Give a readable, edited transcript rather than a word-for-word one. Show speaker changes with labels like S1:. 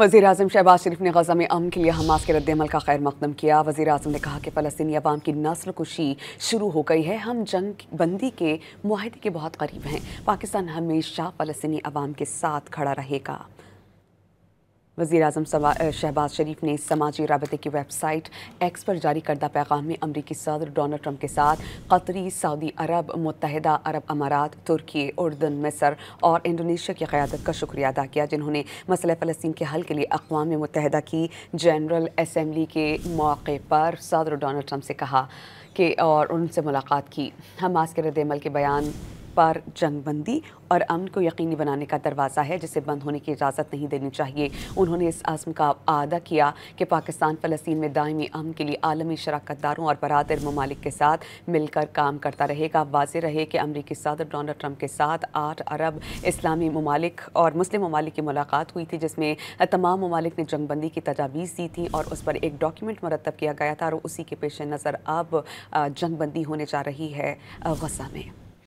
S1: वज़ीर-ए-आज़म शहबाज शरीफ ने गज़ा में अमन के लिए हमास के रद्द-ए-अमल का खैर मक़दम किया। वज़ीर-ए-आज़म ने कहा कि फ़लस्तीनी अवाम की नस्ल कुशी शुरू हो गई है। हम जंग बंदी के मुआहदे के बहुत करीब हैं। पाकिस्तान हमेशा फ़लस्तीनी अवाम के साथ खड़ा रहेगा। वज़ीर-ए-आज़म शहबाज शरीफ ने समाजी राबते की वेबसाइट एक्स पर जारी करदा पैगाम में अमरीकी सदर डोनाल्ड ट्रंप के साथ कतरी, सऊदी अरब, मुत्तहिदा अरब अमारात, तुर्की, उर्दन, मिस्र और इंडोनेशिया की क़यादत का शुक्रिया अदा किया, जिन्होंने मसला फ़लस्तीन के हल के लिए अक़वाम मुत्तहिदा की जनरल असम्बली के मौके पर सदर डोनाल्ड ट्रंप से कहा कि और उनसे मुलाकात की। हमास के रद्द-ए-अमल के बयान पर जंग बंदी और अमन को यकीनी बनाने का दरवाज़ा है, जिसे बंद होने की इजाज़त नहीं देनी चाहिए। उन्होंने इस आज़म का आदा किया कि पाकिस्तान फ़लस्तीन में दायमी अमन के लिए आलमी शराकतदारों और बरादर ममालिक के साथ मिलकर काम करता रहेगा। वाज़ेह रहे कि अमरीकी सदर डोनाल्ड ट्रंप के साथ 8 अरब इस्लामी ममालिक और मुस्लिम ममालिक की मुलाकात हुई थी, जिसमें तमाम ममालिक ने जंग बंदी की तजावीज़ दी थी और उस पर एक डॉक्यूमेंट मुरतब किया गया था और उसी के पेश नज़र अब जंग बंदी होने जा रही है गज़ा में।